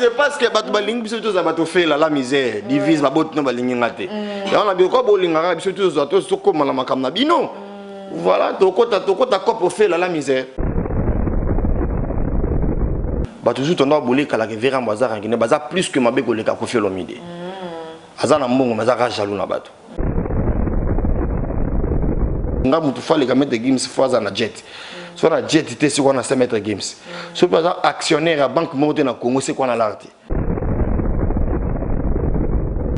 c'est parce que bato balingi biso to za bato fait la misère divise ba bot no balingi ngate et on a bien ko bolinga biso to za to sokoma na makamna bino voilà tokota kopo fait la misère bato toujours tondwa bolika la vera bazar ngine bazar plus que mabe koleka ko fait l'omide azana mbongo mazaka jaloux na bato nga mutu fale ka mettre games fois na jet soit la jet était sur on a 5 mètres games soit par exemple actionnaire à banque monte na Congo c'est quoi na l'art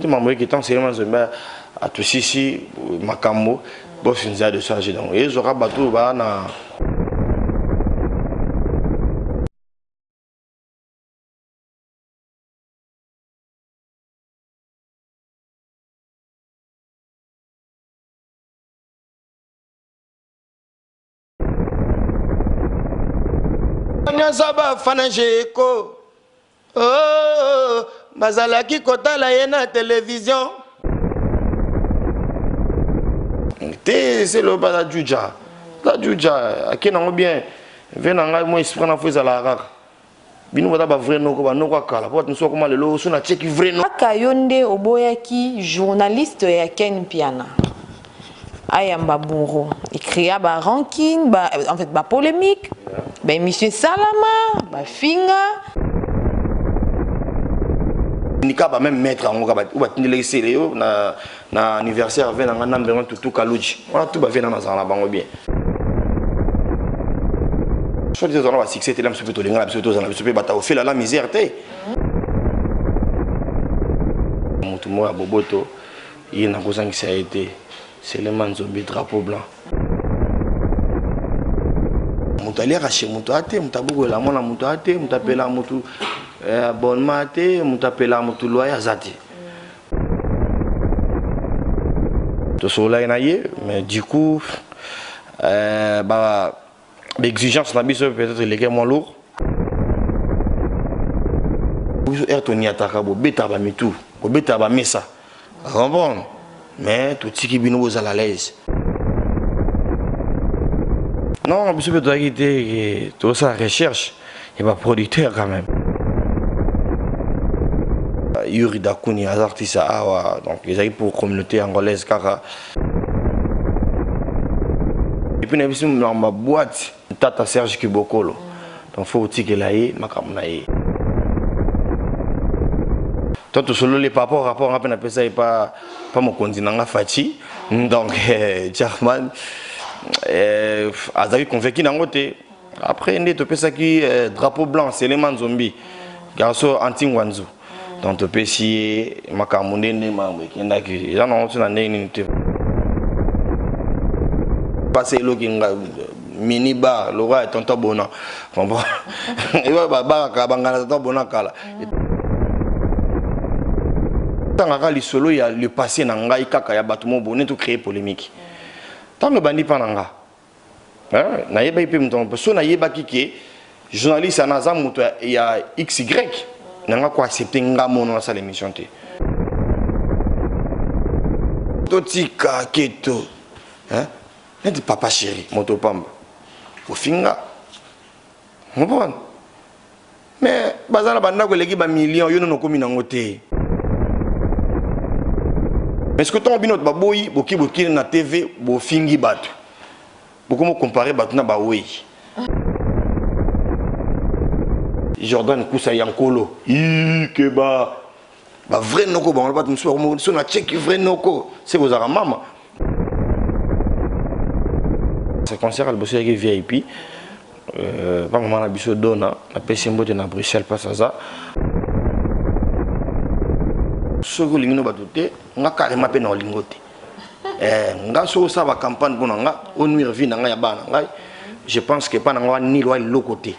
tout membre qui tant seulement à tout ici makambo bon finza de charger donc et aura bateau ba na Nyazaba fanajeko oh bazalaki kotala ye na télévision c'est le bala juja la juja akena bien venanga moi esprit na feza la rare bino bata ba vrai noko ba noko kala po tnso koma lelo so na check vrai no Akayonde oboyaki journaliste ya Ken Piana Ayamba Bourreau écrit ba ranking ba en fait ba polémique ba monsieur Salama ba finga nika ba même maître ngoka ba ou ba tindele sele yo na anniversaire vena nga nambe tutu kaluji on a tout ba vena na zala bango bien so disons on va succès te la mso to linga mso to zana mso pe bata au fait la misère te mutu mo ya boboto yina kozangisa été c'est le manzombi drapeau blanc mutali raché mutu ate mutabugo la mona mutu ate mutapela mutu abonnement ate mutapela mutu loyer azati to sola naie mais du coup bah l'exigence na biso peut-être les moins lourd vous ertoni ataka bo beta ba mitu bo beta ba mesa comprendre mais tout ce qui est bien à l'aise. Non, je peux dire que tout ça recherche, il va producteur quand même. Yuri Dakuni, les artistes donc ils arrivent pour la communauté angolaise car. Et puis nous sommes dans ma boîte, Tata Serge Kibokolo. Donc faut aussi que là y, ma caméra. Tout solo les papas rapport à peine appelé ça et pas mon continent Fati donc German Azari convaincu dans côté après on est topé ça qui drapeau blanc c'est les manzombi garçon anti-wanzu donc topé si makamunde ne mamwe qui n'a que ils en ont une année une passer le kinga mini bar le roi est tonton bona bon et va bar ka bangana tonton bona kala tant solo ya le passé na ngai kaka ya batumo boné to créer polémique tant que bandi pananga hein na yeba ipe mton so na yeba kike journaliste anaza muto ya XY nanga ko accepter ngamo na sa l'émission té totika keto hein net papa chéri moto pamba au finga bon mais bazala banda ko leki ba millions yo no komi nango té. Mais ce que tu as vu baboyi boki na TV bo fingi batu beaucoup me comparer batu na baoyi Jordan Kousa Yankolo que ba vrai noko ba batu so na check vrai noko c'est vos mama ce concert al bosser avec VIP pas maman na biso dona na pesimbo de na Bruxelles pas ça soko lingino batute nga carrément pe na lingote nga so ça va campagne pour nga on nuire vie nga ya bana nga je pense que pas nga ni loi le côté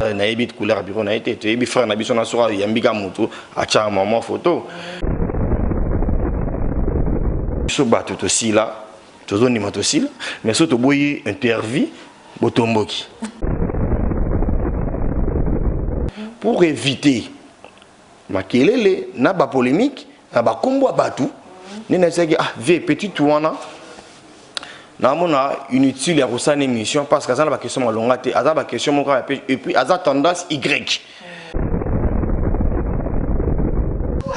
na ebit couleur bureau na été ebi frère na biso na sora yambika mutu acha maman photo so batu to sila to zoni mato sila mais so to boyi interview botomboki pour éviter makelele na ba polémique na ba kombo batu nina seki ah vie petit touana namona inutile ya kosala émission parce que aza na baquestion malonga te aza baquestion moko et puis aza tendance y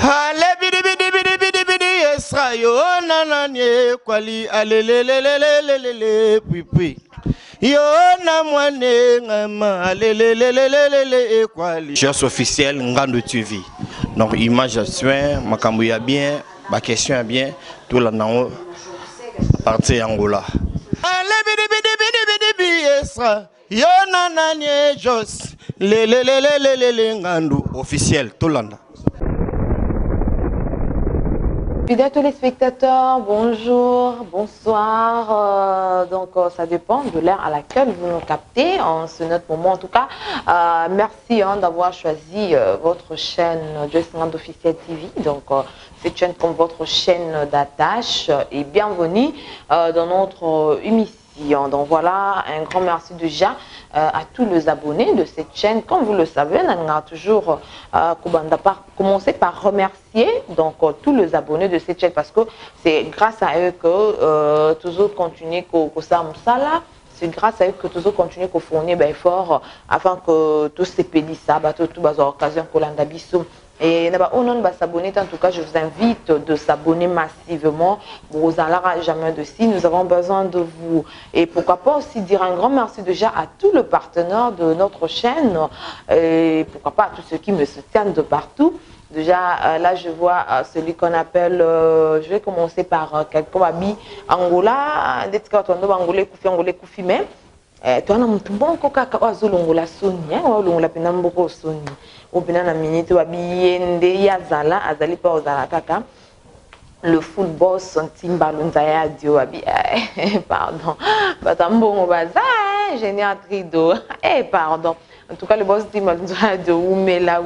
ale bidi bidi bidi bidi bidi esra yo nananye kwali alelelelelelele puis yo na mwane ngama alelelelelele kwali chers officiel Ngando TV donc image à soin makambo ya bien ba question ya bien tout la nango partie Angola ale bidi bidi bidi bidi bidi esra yo nananye jos lelelelelele Ngando officiel tout landa. Fidèles téléspectateurs, bonjour, bonsoir. Ça dépend de l'heure à laquelle vous nous captez en ce notre moment. En tout cas, merci d'avoir choisi votre chaîne Joyce Ngando Officiel TV. Donc, cette chaîne comme votre chaîne d'attache et bienvenue dans notre émission. Donc voilà, un grand merci déjà à tous les abonnés de cette chaîne. Comme vous le savez, on a toujours commencé par remercier donc tous les abonnés de cette chaîne parce que c'est grâce à eux que toujours continuer c'est grâce à eux que toujours continuer à fournir effort afin que tous ces pays ça tout bas occasion que l'andabiso. Et s'abonner, en tout cas, je vous invite de s'abonner massivement. Vous n'allez jamais de si nous avons besoin de vous. Et pourquoi pas aussi dire un grand merci déjà à tous les partenaires de notre chaîne. Et pourquoi pas à tous ceux qui me soutiennent de partout. Déjà, là, je vois celui qu'on appelle, je vais commencer par quelqu'un Angola. Angolais Koufi même. Tu as un bon coca longola soni, longola pinamboko soni. Au bina na minute wa biende yazala azali pa ozala kaka. Le full boss Timba Lunzaya dio abi pardon. Batambongo baza génial trido. Pardon. En tout cas le boss Timba Lunzaya dio umela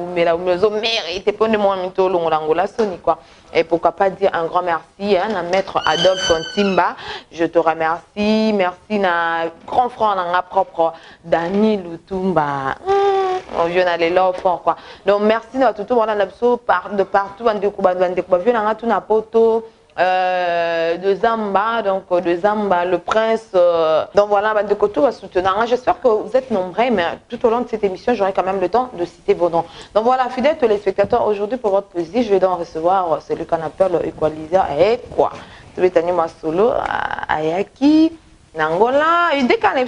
zo mérite pour ne moi mito longola soni quoi. Et pourquoi pas dire un grand merci à maître Adolphe Timba. Je te remercie. Merci na grand frère na propre Dani Lutumba. On vient d'aller là fort quoi. Donc merci à tout le monde de partout de Zamba donc de Zamba le prince donc voilà de Koto va soutenir. J'espère que vous êtes nombreux mais tout au long de cette émission j'aurai quand même le temps de citer vos noms. Donc voilà fidèles téléspectateurs, aujourd'hui pour votre plaisir je vais donc recevoir celui qu'on appelle le équaliseur et quoi Tubetani Masolo Ayaki Nangola et dès qu'on est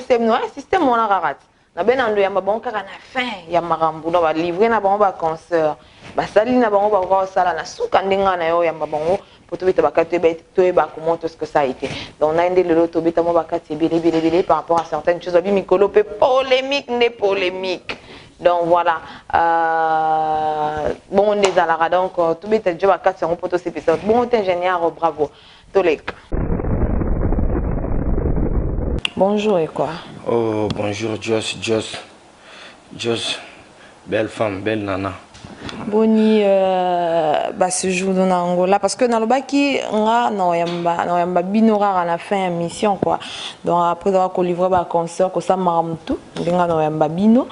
système on a raté. Na benando ya mabongo kaka na fin ya marambu na ba livrer na bango ba concert basali na bango ba ko sala na suka ndenga na yo ya mabongo poto bita bakati to ba comment est-ce que ça a été donc on a indi le loto bita mo bakati bele par rapport à certaines choses abi mikolo pe polémique donc voilà bon on est à la donc tout bita jo bakati on poto c'est bon ingénieur bravo Tolek. Bonjour et quoi? Oh, bonjour, Joss, belle femme, belle nana. Boni, ce jour dans Angola, parce que dans le baki, on a binora à la fin de mission quoi. Donc après avoir livré un concert, que ça marme tout, on a bino,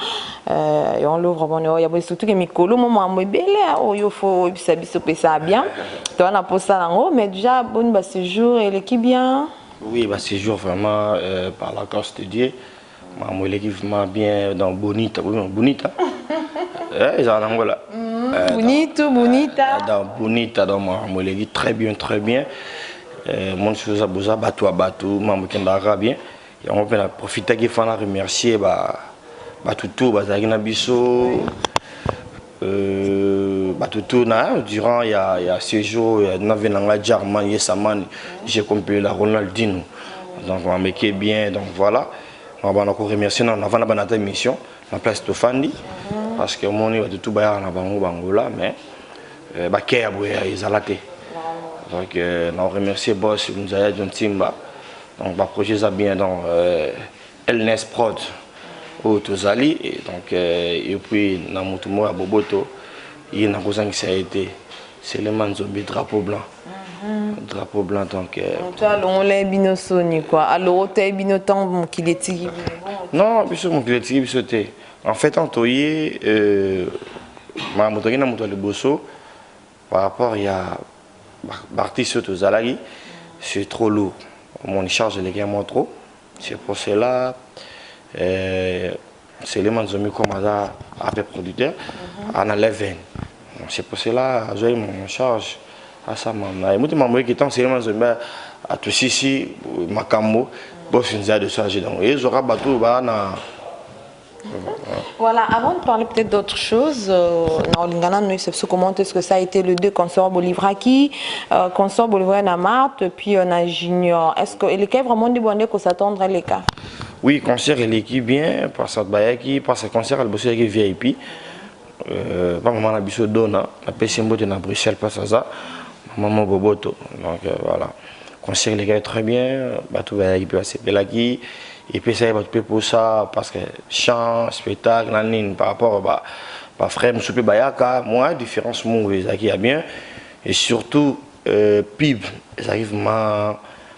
et on l'ouvre bon, il y a surtout que Mikolo, moi moi belle, oh il faut ça bien. Donc on a posé ça en haut, mais déjà bon ce jour et l'équipe bien. Oui, ce jour vraiment par la grâce de Dieu, l'équipe vraiment bien dans Bonita, Bonita. Ils en Angola. Bonita. Dans Bonita, dans mon l'équipe très bien. Mon chose à Boza, bateau, maman qui est bien. Et on peut profiter qu'il faut remercier tout Bazagina Bisso. Durant il y a ce jour, j'ai compris la Ronaldinho. Donc on m'a bien, donc voilà. On va encore remercier avant la mission, la place de Fandi, parce que mon niveau de tout bail en Bangola, mais donc on remercie boss Mzaya John Timba. Donc le projet ça bien dans Elnes Prod au Tozali et donc et puis dans Mutumo à Boboto. Il y a un qui a été, c'est le Manzombi drapeau blanc. Drapeau blanc donc. On l'a binosoni quoi. Alors tu as binotant qu'il est tiré. Non, bisous mon qu'il est tiré. En fait, en toyé, ma moto na moto le bosso par rapport il y a parti sur Tozalagi, c'est trop lourd. mon charge les gars moi trop. C'est pour cela c'est les manzomi comme ça après producteur en enlève. C'est pour cela j'ai mon charge à ça maman. Et moi maman qui tant c'est les manzomi à tout ici makambo pour finir de charger donc ils aura bateau ba na. Voilà, avant de parler peut-être d'autre chose, comment est-ce que ça a été le 2 consort Bolivraki, consort Bolivraki Namart, puis on a Junior. Est-ce que l'équipe vraiment du bonnet qu'on s'attendre à l'écart? Oui, concert et l'équipe bien, parce que parce que concert elle bosse avec VIP. Pas maman a biso dona, la PC mbote na Bruxelles pas ça, maman boboto. Donc voilà. Concert les gars très bien, bateau VIP assez belaki. Et puis ça y est pour ça parce que chant, spectacle, par rapport à frère Moussoupe Bayaka, moi différence mon qui a bien et surtout PIB, ça arrive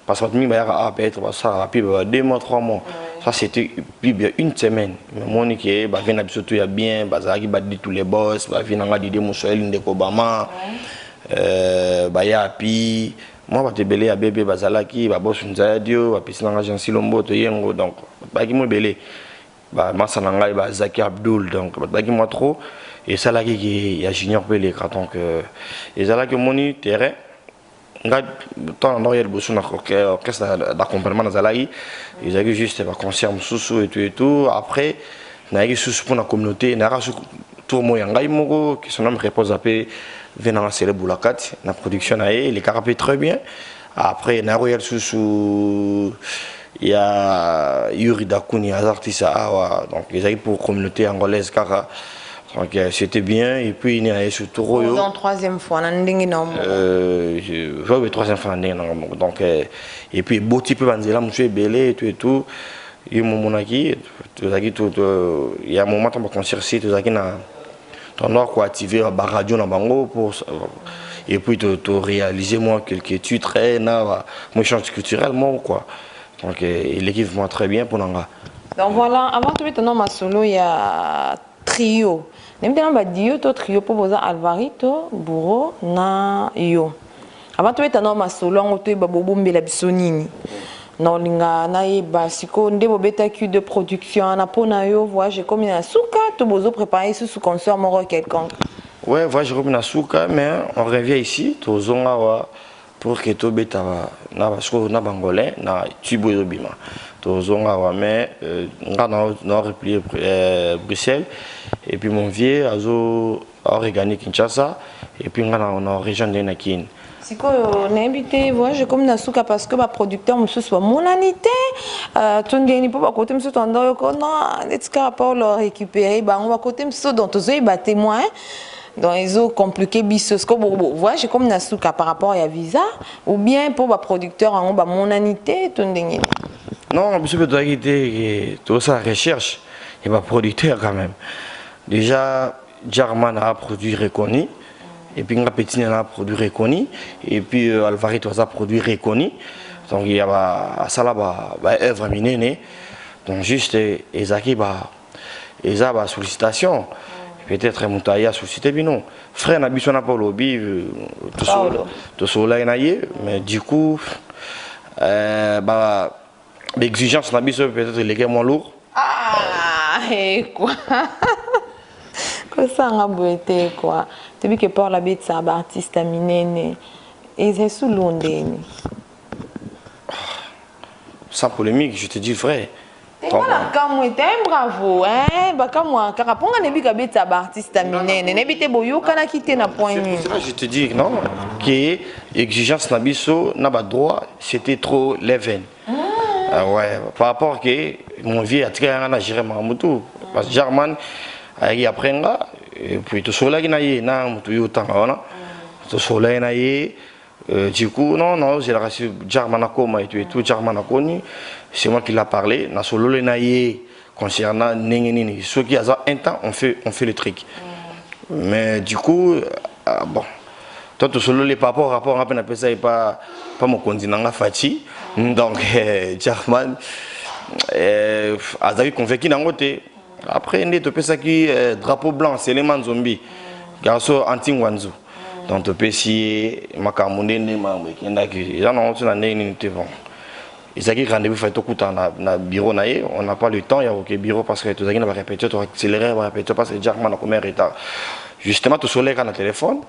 parce que Bayaka a peut-être ça PIB 2 mois 3 mois. Ça c'était PIB une semaine. Mais mon qui va venir surtout il y a bien, Bazaki va dire tous les boss, va venir en dire Moussoel de Obama, Bayapi. Moi, je suis belé à bébé Bazalaki, je bosse une zadio, je suis agence Lombo, donc je suis belé. Je suis Zaki Abdul, donc je suis moi trop. Et ça là qui est junior belé, donc et ça là que mon terrain, quand on a besoin d'un orchestre d'accompagnement dans Zalaï, ils ont juste un concert sous et tout. Après, on a eu sous pour la communauté, on a eu tout le monde qui son nom repose à paix. Venant c'est le boulakat la production les carapés très bien après na royal sous il y a Yuri Dakuni artiste donc ils arrivent pour communauté angolaise car donc c'était bien et puis il y a surtout Royo en troisième fois ndingi non je troisième fois donc et puis beau type banzela monsieur belé et tout il monaki tout il y a un moment on va concert c'est tout ça qui na on a activé la radio dans Bango pour et puis de réaliser moi quelques titres moi chante culturellement quoi donc l'équipe va très bien pour Nanga. Donc voilà, avant de mettre ma solo il y a trio même dans ba dio to trio pour poser Alvarito Bourreau na yo avant de mettre ma solo on te ba bobombe la bisonini non linga na yeba siko ndebo betaki de production na pona yo voyage comme na souka to bozo préparer sous concert moro quelconque. Ouais, voyage comme na souka mais on revient ici to zonga wa pour que to beta na basko na bangolais na tubo bima to zonga wa mais na replier Bruxelles et puis mon vieux azo organique Kinshasa et puis on a région de Nakin. Si on a invité voyage comme na souka parce que ba producteur monsieur soit mon anité tondeni po ba côté monsieur tondo ko non let's ka pour le récupérer ba on va côté monsieur donc tozo ba témoin donc ils ont compliqué bisos ko voyage comme na souka par rapport à visa ou bien pour ba producteur en ba mon anité tondeni. Non monsieur peut dire tout ça recherche et ba producteur quand même déjà German a produit reconnu. Et puis Petit a produit reconnu et puis Alvarito a produit reconnu donc il y a ça là œuvre minée donc juste ezaki eza sollicitation peut-être Moutaya sollicité bino frère na biso na Paulo bi to sola naie mais du coup l'exigence na biso peut-être les gars moins lourd et quoi que ça a beauté quoi depuis que par la bête ça artiste minene et c'est sous l'ondeni sans polémique je te dis frère voilà comme était bravo hein ba comme moi car pour on nebi ka bête ça artiste minene nebi te boyo kana quitter na point je te dis non que exigence na biso na ba droit c'était trop leven ouais par rapport que mon vieux a très à gérer Mamutu parce que German il apprend et puis tout cela qui naie na mutu yotan ona tout cela naie du coup non j'ai la race German akoma et tout German akoni c'est moi qui l'a parlé na solo le naie concernant ningeni ceux qui a un temps on fait le truc mais du coup bon tout solo les rapport à peine appelé ça et pas mon continent fati donc German azaki convaincu n'angote. Après, on a ça qui drapeau blanc, c'est les man zombies. Garçon anti-wanzu. Donc, on peut essayer, Makamunde, Nemambe, qui est là, qui est là, on a une Ils ont rendez-vous fait tout na bureau naé, on n'a pas le temps, il y a aucun bureau parce que tout ça va répéter, tout accélérer, va répéter parce que déjà on a combien de retard. Justement tout soleil quand le téléphone,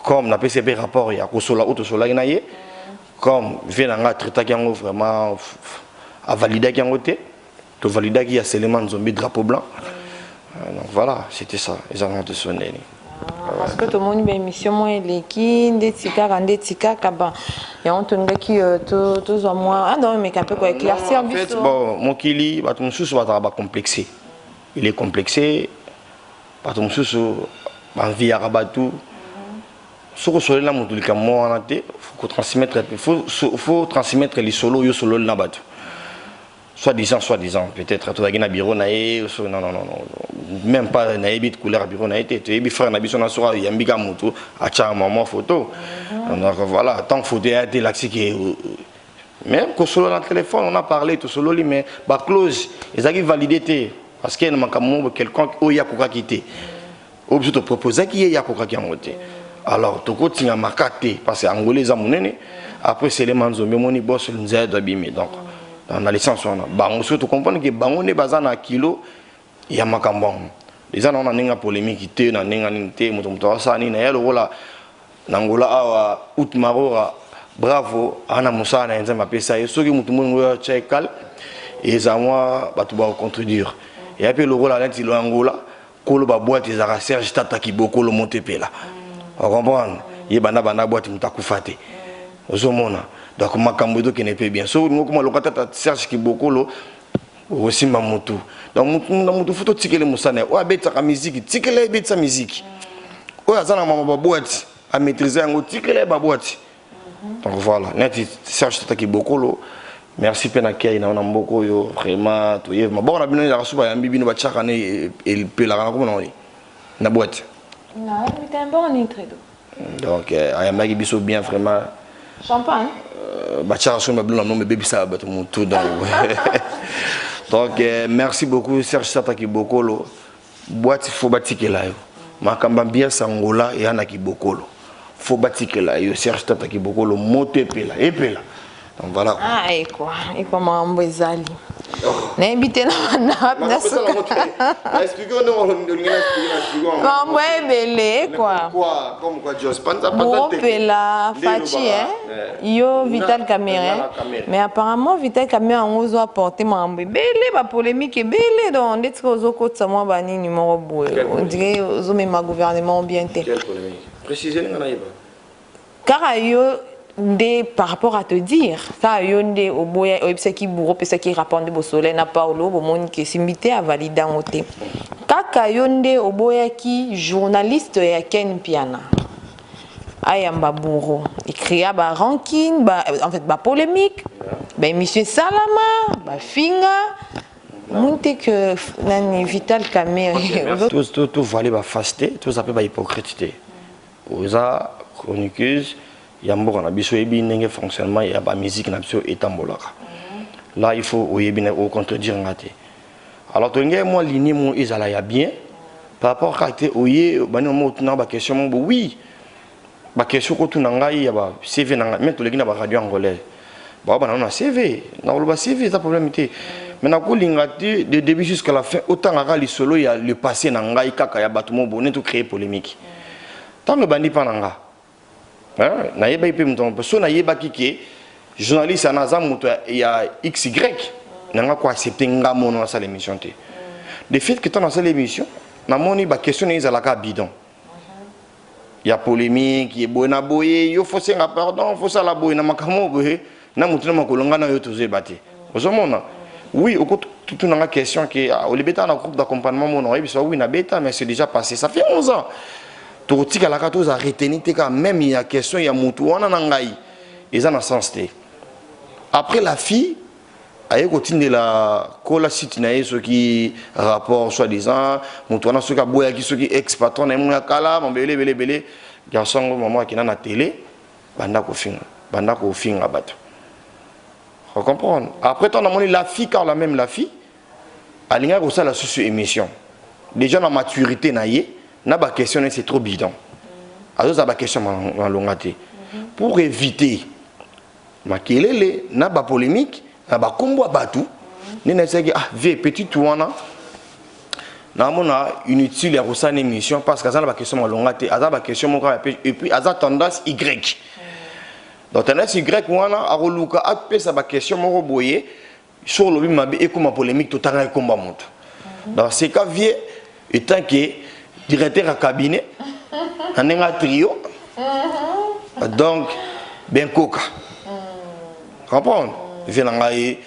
comme na PCB rapport il y a kosola ou tout soleil naé, comme vient nga traiter qui ont vraiment à valider qui ont été, tout valider qui a seulement zombie drapeau blanc. Donc voilà, c'était ça, ils ont été sonnés. Parce que tout le monde a une émission, moi, les qui, des tika, kaba. Et on tourne qui, tous au moins. Ah non, mais qu'un peu quoi éclaircir. En fait, bon, mon kili, batum sous va complexé. Il est complexé. Batum sous, ba vie arabatou. Sur le sol là, mon tout le cas, moi, on a été, faut transmettre, faut transmettre les solos, yo solo là bas. Soi-disant, peut-être tout le bureau naé, non, même pas naébit couleur bureau naé, tu es frère nabi son asura, il y a un biga moutou, à chaque moment photo. Donc voilà, tant que photo a été l'axi qui même que solo dans le téléphone, on a parlé tout solo mais bah close, ils ont validé parce qu'il y a quelqu'un qui a pour quitter. Ou bien te proposer qui y a pour qui a monté. Alors tout côté a marqué parce que angolais a monné, après c'est les manzos mais mon boss nous a abîmé donc. Dans la licence, on a surtout comprendre que bango ne bazana à kilo, il y a makambon. Les gens ont une polémique qui était dans l'ingéniosité, mutumto ça ni na yelo wala nangola awa utmarora bravo ana musa na nzamba pesa yeso ki mutumu ngoya chekal et za moi batu ba contredire. Et après le rôle à l'intilo angola, kolo ba boîte ils a Serge Tata qui beaucoup le monter pela. On comprend. Il bana boîte mutakufate. Ozomona. Donc makambo qui n'est pas bien. So nous comme le kata Serge qui beaucoup lo aussi mamutu. Donc mutu photo tikele musane. O abeta ka musique, tikele beta musique. O azana mama boîte à maîtriser ngo tikele ba boîte. Donc voilà, net Serge Tata qui beaucoup lo. Merci pena kay na on beaucoup yo vraiment to yé. Bon on a bien la souba ya mbibi no ba chaka ne et pe la comme on dit. Na boîte. Non, mais un bon intrédo. Donc ayamaki biso bien vraiment. Champagne. Donc merci beaucoup Serge Tata Kibokolo. Boîte faut bâtir là yo. Makamba bien sangola et anaki bokolo. Faut bâtir là yo Serge Tata Kibokolo monter pela et pela. Donc voilà. Ah et quoi mambo ezali. Na invité na mambo ebele quoi. Comme quoi Jos Pela Fachi yo Vital Caméra mais apparemment Vital Caméra on ozo apporter mambo ebele ba polémique ebele donc ndetiko ozo kotsa moi ba ni numéro boue on dirait ozo même gouvernement bien té. Quelle polémique? Préciser nga na yeba. Car yo de par rapport à te dire ça yonde au boya au qui bourreau pesa qui répondre au soleil na Paulo au monde qui s'imité à valider en côté kaka yonde au boya qui journaliste ya Ken Piana ayamba bourreau écrit ba ranking ba en fait ba polémique ba monsieur Salama ba finga monte que nani Vital Caméra tout valait ba fasté tout ça peut ba hypocrite oza chroniqueuse yambo na biso yebi ndenge fonctionnement ya ba musique na biso etambolaka. Là il faut oyebi au contredire ngate. Alors to ngé moi ligne mon ezala ya bien par rapport à te oye bani mo tuna ba question mo oui. Ba question ko tuna ngai ya ba CV na mais to lekina ba radio angolais. Ba ba na CV, na lo ba CV ça problème té. Mais na ko lingate de début jusqu'à la fin autant ngaka li solo ya le passé na ngai kaka ya bato mo boné to créer polémique. Tant le bandi pa nanga na yeba ipe mton parce na yeba kike journaliste anaza moto ya XY nanga ko accepter nga mono na sala émission té de fait que dans cette émission na moni ba question les alaka bidon il y a polémique il bona boye yo faut senga pardon faut ça la boye na makamo boye na moto na makolonga na yo toze baté ozomona oui au tout na question que au libeta na groupe d'accompagnement mono et oui na beta mais c'est déjà passé ça fait 11 ans. Totika la carte a retenu même il y a question il y a mutu wana nangai ils en sens té après la fille aye continue la kola site na yeso qui rapport soi-disant mutu wana soka boya ki soki ex patron na mwa kala belé garçon maman qui na télé banda ko finga bato on comprend après ton amoni la fille car la même la fille alinga ko ça la socio émission déjà la maturité na yé na ba question c'est trop bidon alors ça ba question en longate pour éviter makelele na ba polémique ba kombo batu ni na seki ah vie petit touana na mona inutile ya kosana émission parce que ça ba question malonga te aza ba question moko et puis aza tendance y donc tendance y wana akoluka apesa ba question moko boye sur le mabe et comme polémique tout tanga combat moto dans ce cas vie étant que directeur à cabinet un trio donc ben coca comprendre venangai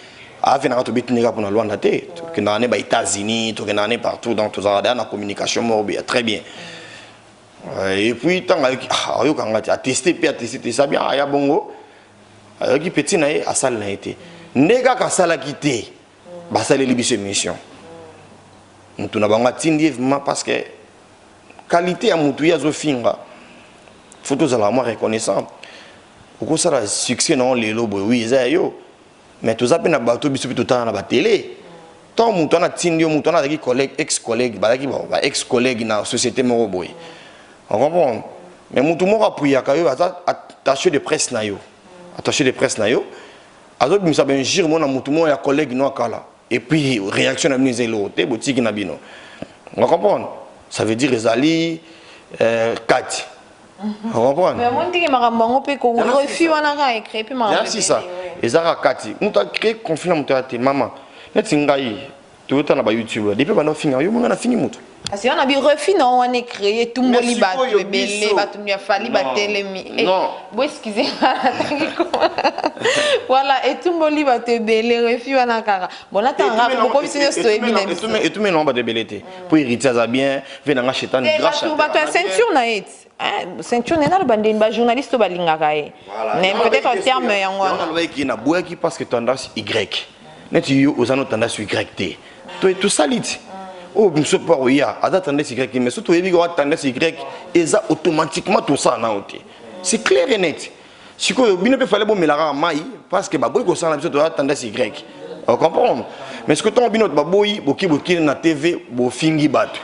a venanga to bitninga pour na Luanda te que na ne ba États-Unis to que na ne partout dans tout ça la communication mobile très bien et puis tant ayo kanga a tester ça bien aya bongo ayo ki petit na a salle na été nega ka sala kité ba sala libiso émission mutu na banga tindi vraiment parce que qualité ya mutu ya zo finga photos à la moi reconnaissant au ça la succès non les lobo oui ça yo mais tout ça na bato biso tout temps na ba télé tant mutu na tindi yo mutu na ki collègue ex collègue ba ki ba ex collègue na société moko boy on comprend mais mutu moko apuya ka yo attaché de presse na yo attaché de presse na yo azo bimisa ben jire mona mutu moko ya collègue no akala et puis réaction na mise l'autre boutique na bino on comprend ça veut dire ezali 4 on comprend mais moi ndiki makambo pe ko refus wana ka écrit puis makambo c'est ça ezara 4 mutu a créé conflit na mutu ate maman neti ngai tout na ba YouTube depuis bana finga yo mona fini mutu parce qu'on a bien refus non on est créé tout monde li ba belé ba tout bien fali ba telemi bon excusez voilà et tout monde li ba te belé refus wana kaka bon là t'en rap ko bi sino sto ebina et tout mais non ba de belé pour hériter ça bien venanga chétan grâce ba to ceinture na it ceinture na le bande ba journaliste ba lingaka e mais peut-être en terme yango on va qui na boaki parce que tendance Y net yo osano tendance Y te tout ça lit oh monsieur pas ya ada tendance Y mais surtout ebi ko tendance Y eza automatiquement tout ça na oté c'est clair et net si ko bino pe fallait bon melara mai parce que ba boy ko sana biso to tendance Y on comprend mais ce que ton bino ba boy boki na TV bo fingi batu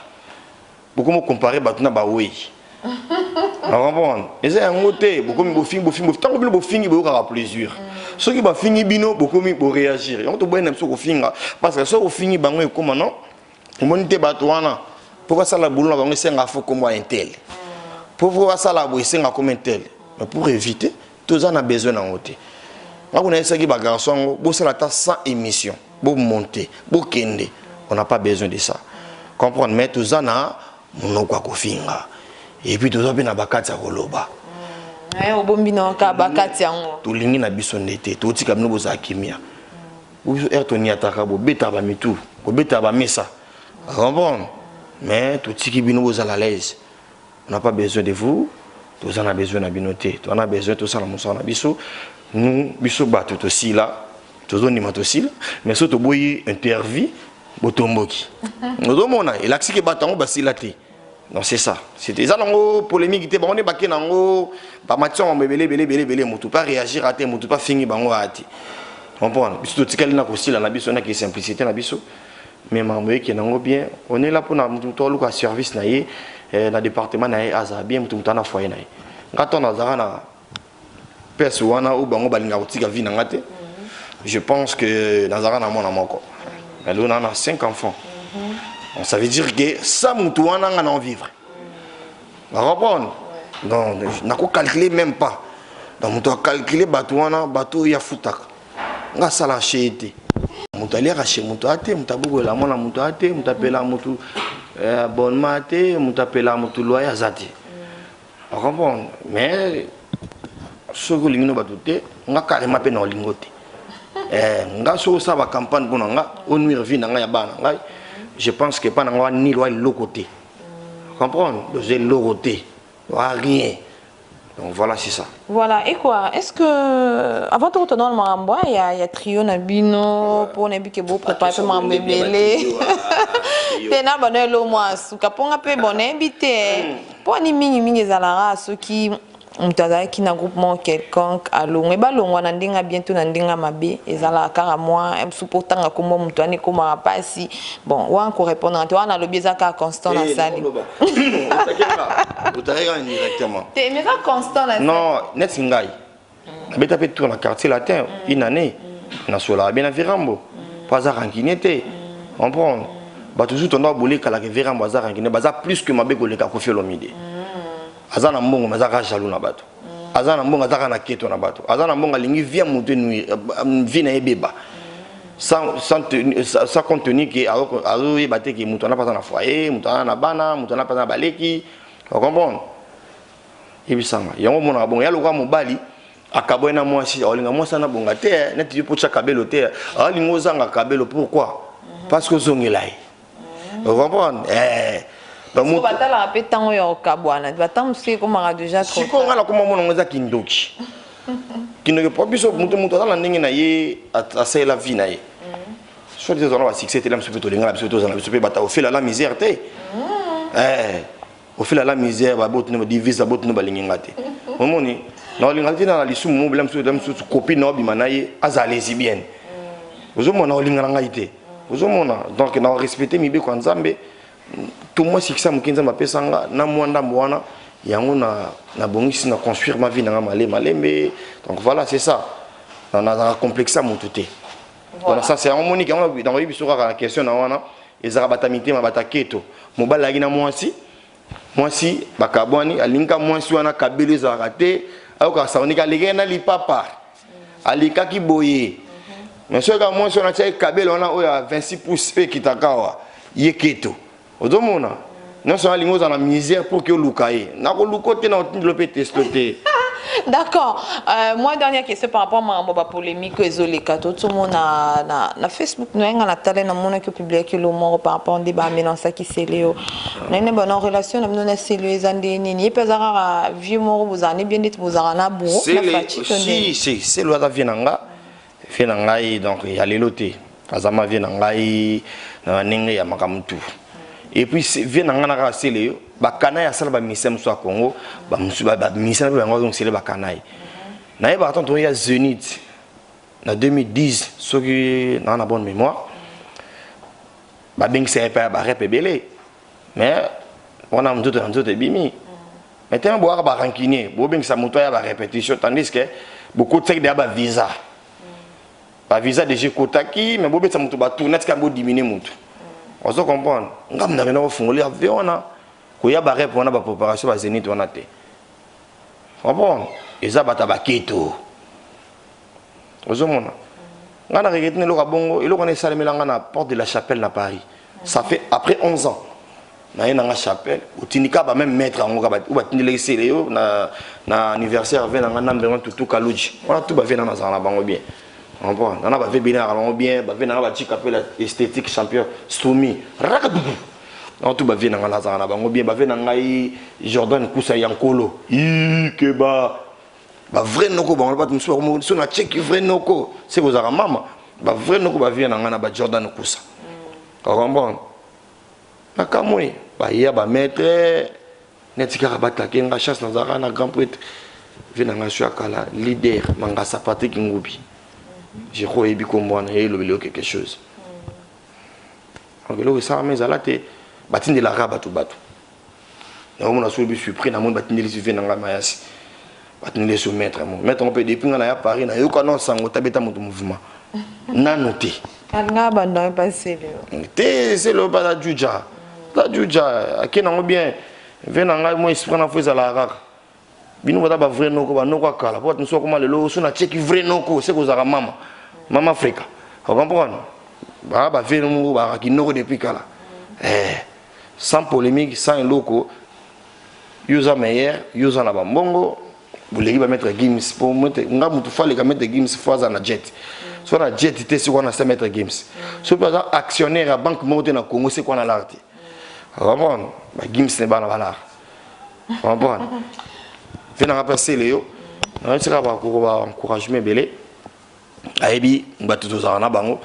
beaucoup me comparer batu na ba oui on comprend eza ngote beaucoup me bo fingi tant que bo fingi bo ka plaisir ceux qui ba fingi bino beaucoup me bo réagir on to boy na biso ko finga parce que so ko fingi bango e comment non monite bato wana pourquoi ça la boulot na bango senga fo comme un tel pourquoi ça la boy senga comme un tel mais pour éviter tous en a besoin en côté on a essayé ba garçon bo ça la ta sans émission bo monter bo kende on n'a pas besoin de ça comprendre mais tous en a monoko ko finga et puis tous en a bakati koloba obombi na ka bakati yango to lingi na biso ndete to tika bino boza kimia biso ertoni ataka bo beta ba mitu bo beta ba mesa comprendre mais tout ce qui bino aux à l'aise on n'a pas besoin de vous tous en a besoin de binoté on a besoin tout ça la monsa na biso nous biso bato to si là tous on ima to si mais surtout boyi interview botomboki nous mona il a que batango basilate non c'est ça c'était ça nango polémique était bon on est baké nango ba match belé mutu pas réagir à te mutu pas fingi bango ati comprendre biso to tikali na ko sila na biso na ki simplicité na biso mais mambo qui nango bien on est là pour na mutu to luka service na ye na département na ye aza bien mutu na foyer na ye ngato na zara na pesa wana ou bango balinga kotika vie na ngate je pense que na zara na mona moko mais là on a 5 enfants donc ça veut dire que ça mutu wana nga na vivre va comprendre donc na ko calculer même pas donc mutu calculer bato wana bato ya futaka nga sala chete mutu ali rache mutu ate mutu abugola mona mutu ate mutu apela mutu abonnement ate mutu apela mutu loyer azati on comprend mais ce que lingino batute nga carrément pe na lingote nga so sa ba campagne pour nga on nuire vie nga ya bana nga je pense que pas nga ni loi le côté comprendre j'ai le côté rien. Donc voilà, c'est ça. Voilà, et quoi? Est-ce que, avant de retourner dans le Marambois, il y a trio Nabino, pour ne plus que vous préparez pour m'embêler. T'es là, bon, le mois, sous capon, un peu bon invité. Pour animer les alara, ceux qui ont un groupement quelconque, à l'eau, et ballon, on a bientôt un mabé, et zala car à moi, supportant à comment m'tourner comme à pas si. Bon, ou encore répondre, on a le biais à constant dans la salle. Vous t'arrêtez directement. T'es mais constant là. Non, net singai. Mais t'as fait tout dans le quartier latin, une année. na sola bien na Vérambo pas à rankinete comprendre ba toujours tondwa bolé kala ke Vérambo za rankine baza plus que mabe koleka ko fait l'omide azana mbongo maza jaloux na bato azana mbongo azaka na keto na bato azana mbongo lingi via mutu nuit vie na ebeba sans contenu que azo yebate que mutu na pas na foyer mutu na bana mutu na pas na baleki comprendre ibisanga yango mona bon ya loka mobali akaboyena mwasi olinga mwasi na bonga te neti yo pocha kabelo te alingo zanga kabelo pourquoi parce que zongelaï comprendre ba mo batala pe tango yo kabwana batam c'est comme a déjà trop siko ngala comme mona ngoza kindoki kindoki po biso mutu ala ndenge na ye asa la vie na ye soit des gens va succès te la mso to linga biso to zana biso pe bata au fil à la misère te au fil à la misère ba botu no divise ba botu no balinga te omoni na linga te na lisu mo blam so copine no bi manaye aza lesbienne ozo mona olinga nga ite ozo mona donc na respecter mi be kwa nzambe tout moi succès mo kinza ma pesanga na mwanda mwana yango na bongisi na construire ma vie na malembe donc voilà c'est ça na complexe mon touté voilà ça c'est un monique dans le biso la question na wana ezaka batamité ma bataketo mobala lagi na mwasi bakabwani alinka mwasi wana kabelo ezaka te ayoka saonika lege na lipapa alika kiboye mais soka mwasi wana tia kabelo wana oya 26 pouces pe kitakawa yeketo odomona non seulement lingo dans la misère pour que lukaye na ko lukote na développer testoté. D'accord. Moi dernière question par rapport à ma polémique ezoleka tout le monde na Facebook nous nga tale na mona que publier que le mot par rapport au débat mais dans ça qui c'est léo. Na une bonne relation na mona c'est les andé ni pezara vieux moro vous en bien dit vous en na bo na fati si c'est loi da vienanga donc il y a les lotés azama vienanga na ninga ya makamtu. Et puis vient dans la race les bakana ya sala ba misem so Congo ba misem ba ngo donc c'est les bakana na ba tant ya Zenith na 2010 ce qui na bonne mémoire ba bing c'est pas ba repebele mais on a tout bimi mais tellement boire ba rankiner bo bing ça moto ya ba répétition tandis que beaucoup de sec ba visa déjà kotaki mais bo be ça moto ba tourner ska bo diminuer moto. On se comprend. Ngam na rena fungoli avion na ko ya ba rep wana ba préparation ba Zenith wana te. Comprendre? Eza bata ba keto. Ozo mona. Ngana regretne lo ka bongo, elo kone salemela na porte de la Chapelle na Paris. Ça fait après 11 ans. Na yena nga chapelle, utinika ba même mettre ngo ba ou ba tindele sele yo na anniversaire vena nga nambe tutu kaluji. Wana tout ba vena na zana bango bien. On voit, on a pas fait bien, bien, on a pas appelé esthétique champion, Stoumi, rakadou. On tout va bien dans la zone, on bien, on va Jordan Koussa Yankolo, que bah vrai noko, on va pas nous sur la tchèque vrai noko, c'est vos maman, bah vrai noko va venir dans la Jordan Koussa. On comprend. Na kamwe, bah hier bah maître, netika rabata kenga chasse dans la grand prêtre, vient dans la chuakala leader, manga sapate kingubi. Je crois que c'est quelque chose. Donc, ça mais là, tu batin de la rabat ou bateau. On a soulevé surpris dans mon batin de l'issue dans la maïs. Batin de soumettre. Maintenant, on peut depuis qu'on a Paris, on a eu qu'on s'en tabeta mon mouvement. N'a noté. C'est le bas de Djudja. La Djudja, à qui n'en bien, venant moi, il se prend en feu à la rare. Bino wata ba vrai noko ba noko kala pour nous comment le lo suna check vrai noko c'est que za mama Africa vous comprenez ba vrai noko ba ki noko depuis kala sans polémique sans loko user meilleur user na ba mbongo boulegi ba mettre games pour mettre nga mutu fale ka mettre games fois na jet soit na jet té c'est qu'on a se mettre games soit par exemple actionnaire à banque monter na Congo c'est qu'on a l'arté vous comprenez ba games ne ba na bala vous comprenez. Je vais passer Léo. Je vais encourager mes belés. Aïbi, on va tout ça bango.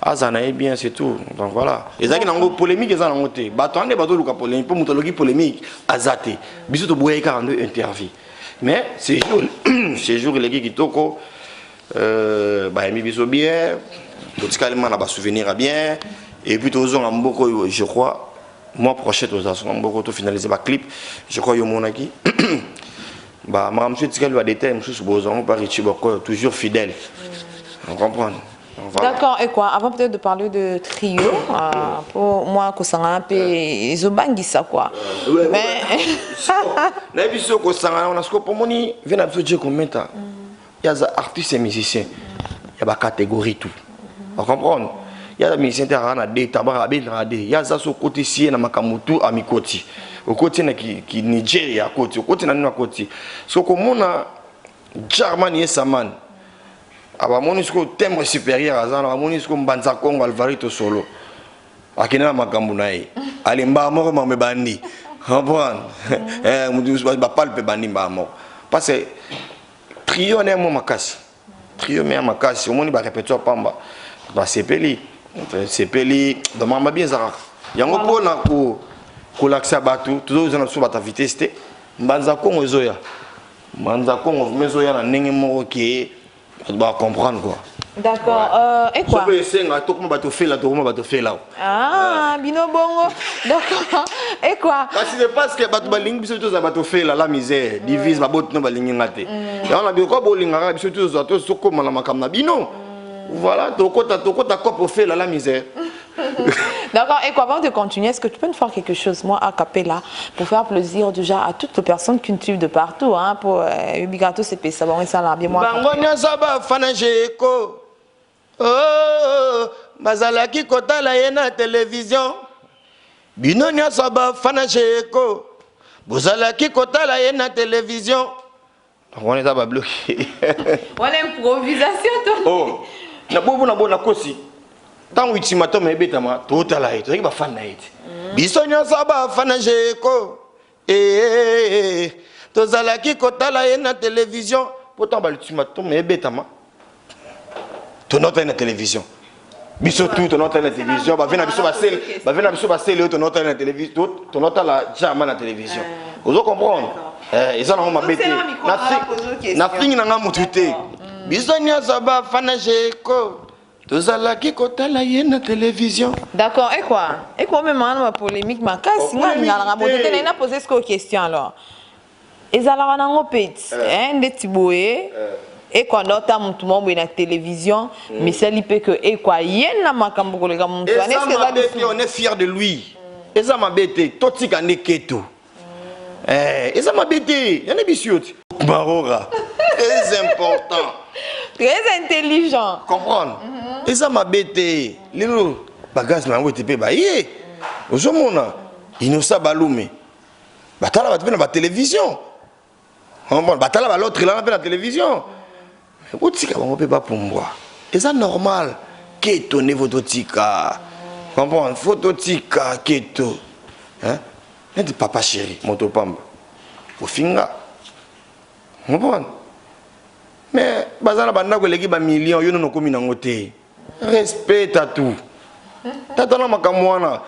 Ah ça n'a bien c'est tout. Donc voilà. Et ça qui n'a pas polémique ils en ont été. Bateau ne bateau le polémique pour montrer polémique azaté. Bisous to boyer 42 interviews. Mais ces jours les qui toko bah mi bisous bien. Tout calmement là bas souvenir bien. Et puis tous on beaucoup je crois mois prochain tous on beaucoup tout finaliser ma clip. Je crois yo mon aki. Bah, monsieur Tikal va déterminer, monsieur Soubozon, par toujours fidèle. On comprend. Voilà. D'accord, et quoi? Avant peut-être de parler de trio, pour moi, que ça a un peu. Ils ont bangé ça, quoi. Mais. On a ce pour moi, il y a des artistes et musiciens. Il y a des catégories tout. On comprend. Il y a des musiciens qui ont des tabacs, il y a des côté ici, na makamutu à mi côté. Au côté qui Nigeria côté, au côté na côté. Ce que mon a Germany et Saman. Aba monisco thème supérieur azana aba monisco mbanza Kongo Alvarito solo. Akina makambu nae. Ali mba moko me bandi. Comprendre. Mudu ba palpe bandi mba moko. Parce que trio ne mo makasi. Trio me makasi, omoni ba répétition pamba. Ba sepeli dans mama bien zara. Yango pona ko laksa batu, toujours na so bata vitesse te. Mbanza Kongo zoya. Mbanza Kongo mezoya na ndenge moko ki tu vas comprendre quoi. D'accord. Et quoi? Ah, bino bongo. D'accord. Et quoi? C'est parce que tu vas linguer tout ça va te faire la misère, divise ma botte no va linguer ngate. Et on a bien quoi bolinga biso tout ça to comme la makamna bino. Voilà, tokota pour faire la misère. D'accord, et quoi, avant de continuer, est-ce que tu peux nous faire quelque chose, moi, à Capella, pour faire plaisir déjà à toutes les personnes qui nous suivent de partout, hein, pour Ubigato CP, ça va, ça là, bien moi. Bangonia Saba Fanajeko. Oh, Bazalaki Kota la yena télévision. Binonia Saba Fanajeko. Bozalaki Kota la yena télévision. On est à bloqué. On a improvisation, toi. Oh, na bona kosi. Tant ultimatum ebetama total light to ba fan night bisonya saba fana jeko to zalaki kotala ye na télévision pourtant ba ultimatum ebetama to nota na télévision biso tout to nota na télévision ba vena biso ba sel to nota na télévision to nota la jama na télévision vous comprendre ils en ont ma bête na fini na ngamututé bisonya saba fana jeko. La télévision. D'accord, et quoi? Et quoi, même ma polémique, ma casse, on a posé cette question alors. Et ça, on a un petit, des petits bouées, et quoi, d'autres, tout le monde est la télévision, mais c'est l'IP que, et quoi, il y a un macambo, les gars, on est fiers de lui. Et ça m'a bêté, tout ce qu'on est keto. Et ça m'a bêté, il y en a des bisous. Barora, très important. Très intelligent. Comprendre? Et ça m'a bêté. Les bagages m'ont été payés. Aujourd'hui, innocent baloumé. Batala va te la télévision. Batala va l'autre là la télévision. Où tu sais qu'on peut pas pour moi. Et ça normal. Keto niveau dotika. Comprendre? Phototika keto. Hein? N'est papa chéri, motopamba. Au finga. Comprendre? Mais bazala banda ko leki ba million yo no komi nango te. Respect à tout. Tata na makamwana.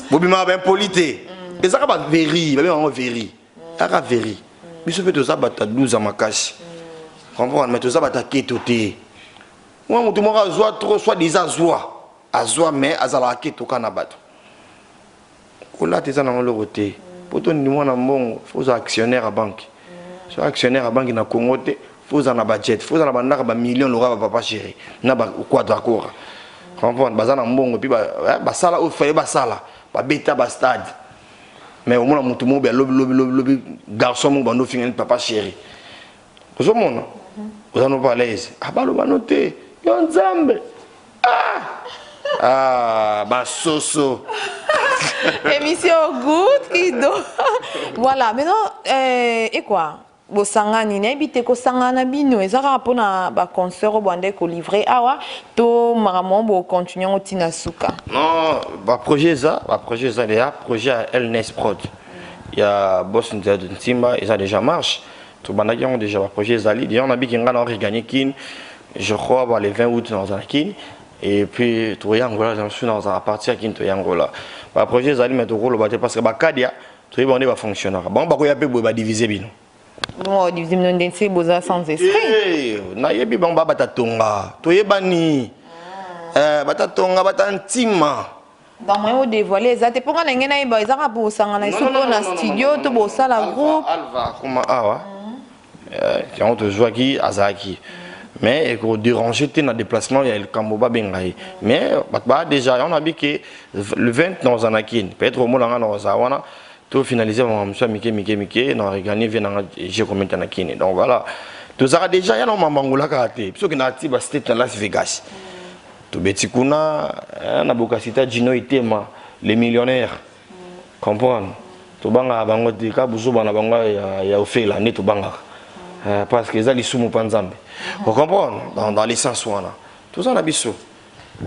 Bobima ba impolité. Et ça ba veri, ba bien veri. Aka veri. Biso fait to ça bata 12 makasi. Comprendre mais to ça bata ketoté. Moi mutu mo ka zwa trop soit disant zwa. Azwa mais azala keto kana bato. Ko la te za na lo côté. Poto ni mwana mbongo, faut actionnaire à banque. So actionnaire à banque na Congo te, faut en budget, faut en avoir ba million l'ora papa chéri. Na ba quoi d'accord. Comprendre bazana mbongo puis ba sala au fait ba sala, ba beta ba stade. Mais au moins mutu mo be lobi garçon mo bando fingani papa chéri. Ozo mona. Ozo no pas l'aise. Ah ba lo ba noter. Yo nzambe. Ah ba soso. Émission good, Ido. Voilà, maintenant, et quoi? Bo sangani na ebite ko sangana bino ezaka pona ba concert obande ko livrer awa to maramon bo continuer otina suka. Non, ba projet ça déjà projet Elnes Prod. Il y a Boss de Ntimba, et ça déjà marche. Tout banaki ont déjà ba projet Zali, on a bien ngana regagner kin. Je crois les 20 août dans un kin et puis tout Angola j'en suis dans un partir kin to Angola. Ba projet Zali mais to rôle parce que ba Kadia tout est va fonctionner. Bon ba ko ya pe bo ba diviser bino. Bon, diviser non dense boza sans esprit. Na yebi bon ba batatonga. To yebani. Batatonga batantima. Dans moi au dévoiler ça te pour nga ngena iba ezaka pour sangana soko na studio to bosa la groupe. Alva comment awa. Quand on te joue qui azaki. mais pour déranger dans le déplacement il y a le Kamboba bengai mais déjà on a dit que le 20 dans Anakin peut-être au moins dans Zawana tout finaliser on monsieur Mike non gagner vient dans j'ai comment Anakin donc voilà tout ça déjà il y a un mangula karaté parce que nati ba c'était dans Las Vegas tout beti kuna na bokasita Gino Itema les millionnaires comprendre tout banga bango de ka buzo bana bango ya ofela ne tout banga parce que ça les sous panzambe vous comprenez dans les sens tout ça na biso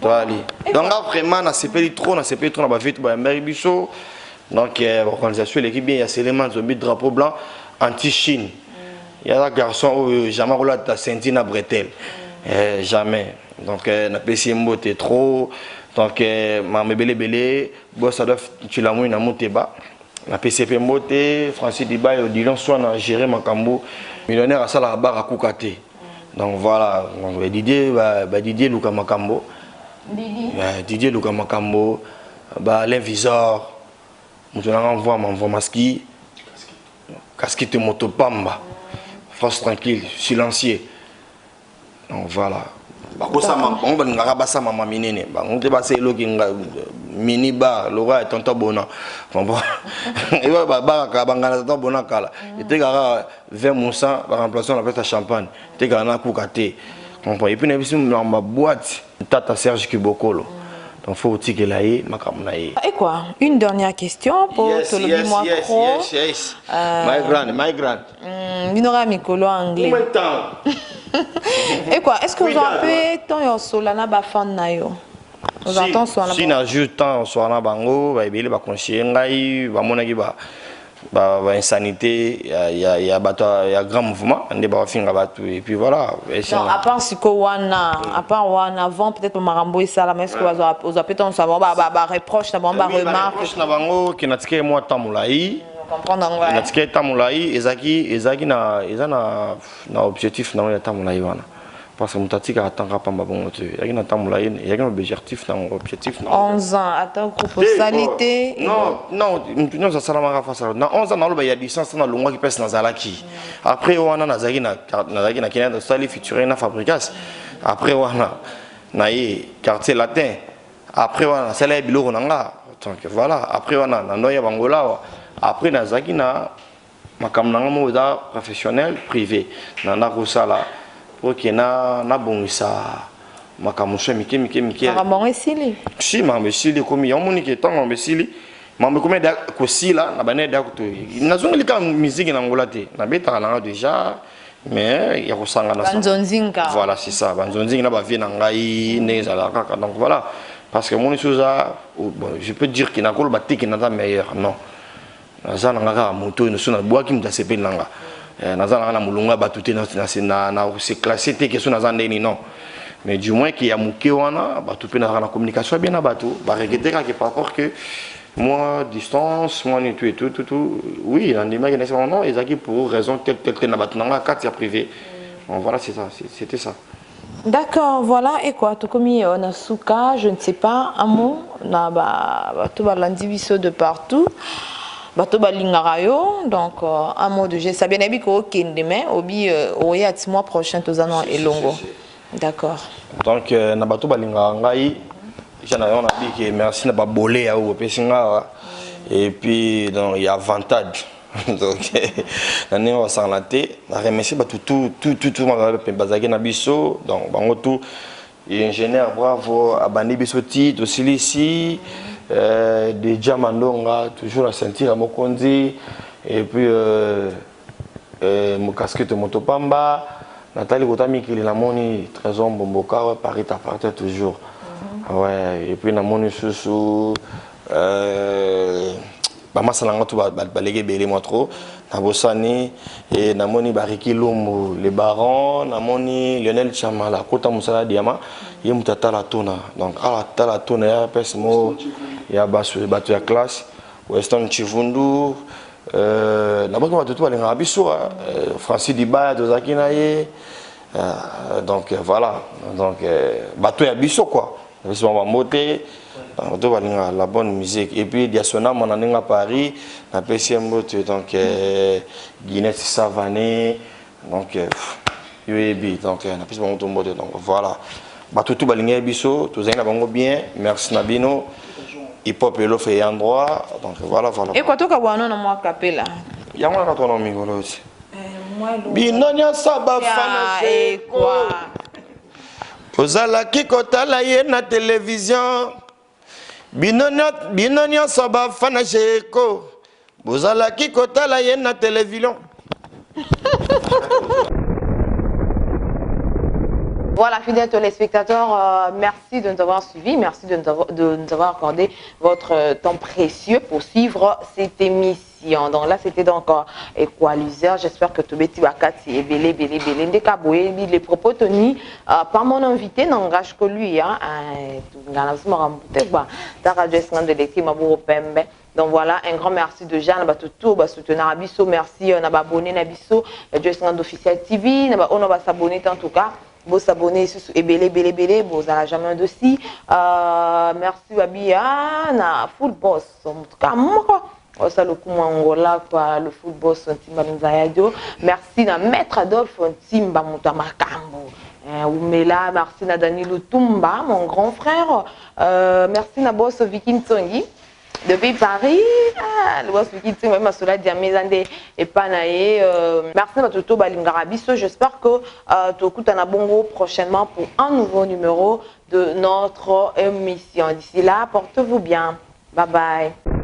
donc vraiment na CP trop na ba vite ba meri biso donc organisation l'équipe bien il y a éléments de drapeau blanc anti Chine il y a un garçon jamais roulé ta ceinture na bretelle jamais donc na PC mbote trop donc ma belé boss doit tu la mouille na moteba na PCP mbote Francis Diba et Dylan soit na gérer makambo millionnaire à ça la barre à Koukate donc voilà Didier Luka Makambo Didier Luka Makambo l'invisor maintenant on voit mon maski casquette moto pamba force tranquille silencieux donc voilà on va basa mama minene on te basa lokinga mini bar lora et tonton bona et va bar ka bangana tonton bona kala était gara 20 moussa par remplaçant la fête à champagne était gara na Koukate comprend et puis na biso na ma boîte tata Serge Kibokolo donc faut aussi que là et quoi une dernière question pour te le dire moi trop yes my grand minora mikolo anglais et quoi est-ce que vous avez tant yo solana ba fan na yo vous entendez solana si na juste temps solana bango ba ebele ba conseiller ngai ba monaki ba insanité il y a grand mouvement ande ba finga batu et puis voilà non à part siko wana à part wana avant peut-être marambo et ça la mais ce que vous appelez on savoir ba reproche na ba remarque reproche na bango ki natike moi tamulai comprendre ngwa natike tamulai ezaki na objectif na ya tamulai wana parce que mutatika atanga pamba bon tu yaki na tamulai yaki na objectif 11 ans attends proposalité non ça sala mara face na 11 ans na il y a licence na longwa qui pèse na zalaki après wana nazaki na Kenya de sali futuré na fabricas après wana na ye quartier latin après wana sala biloko nanga donc voilà après wana na noya bangola après nazaki na makamnanga mo da professionnel privé na kosala pour que na bongisa makamusha mike maman esili si maman esili comme yamoni ke tango esili maman comme da kosila na bane da kuto nazongi ka musique na ngola te na beta na déjà mais ya kosanga na banzonzinga voilà c'est ça banzonzinga na ba vie na ngai nezala kaka donc voilà parce que mon souza je peux dire qu'il na ko ba tiki na meilleur non nazana ngaka moto no sona boaki mta sepe nanga nazana na mulunga batute na c'est classé te question nazana ni non mais du moins qu'il y a muke wana batu pe na communication bien na batu ba regretter que par rapport que moi distance moi ni tout oui on dit mais non ezaki pour raison telle na batu nanga carte privé bon voilà c'est ça c'était ça. D'accord, voilà, et quoi, tout comme on a souka, je ne sais pas, un mot, na tout l'individu de partout, bato balingarayo, donc un mot de geste. Ça bien habité au Kendeme, obi oya mois prochain tous an et longo. D'accord. Donc na bato balingarangai, j'en ai dit que merci na ba bolé à ou pesinga et puis donc il y a avantage. Donc l'année on s'en laté la remercier tout bazaki na biso donc bango tout ingénieur bravo abandi biso ti aussi ici de Jamandonga toujours la ceinture à Mokondi et puis mon casquette motopamba Nathalie Kotami qui la moni trésor bomboka Paris t'appartient toujours ouais et puis na moni sous Masalanga tout balégué belé moi trop Nabosani et Namoni Bariki Lumbu les barons Namoni Lionel Chamala Kota Musala Diama Yemutata la tona donc à la tona ya pesmo ya basu batu ya classe Weston Chivundu Naboko batu balenga biso Francis Diba Dozaki naye donc voilà donc batu ya biso quoi biso ma moté la bonne musique et puis Diasona mon année à Paris na PCM donc Guinness Savané donc Oui, donc na plus bon tombo donc voilà. Ba tout balinga biso, tout zaina bango bien. Merci Nabino. Hip hop et l'offre est endroit. Donc voilà. Et quoi toi kabwana na moi capella. Yango na ton ami golo aussi. Moi Binonya saba fana et quoi. Ozala kikotala ye na télévision. Binonya saba fana jeko. Ozala kikotala ye na télévision. Voilà, fidèles téléspectateurs, merci de nous avoir suivis, merci de nous avoir accordé votre temps précieux pour suivre cette émission. Donc là, c'était donc Equalizer. J'espère que tout bêti bakati et belé. Les propos tenus par mon invité n'engagent que lui. Donc voilà, un grand merci de Jeanne, tout soutenir Abisso, merci abonné Nabisso, d'officiel TV, on va s'abonner en tout cas. Vous s'abonner et belé, vous n'allez jamais de si. Merci Babia, na full boss. En tout cas, moi, ça le coup Angola quoi, le full boss Timba Nzayadio. Merci na maître Adolphe Timba Mutamakambo. Oumela, merci na Danilo Tumba, mon grand frère. Merci na boss Viking Tongi. Depuis Paris, le boss qui tient même à cela Diamezande et Panaé. Merci à Toto Balingarabiso. J'espère que tu écoutes un bongo prochainement pour un nouveau numéro de notre émission. D'ici là, portez-vous bien. Bye bye.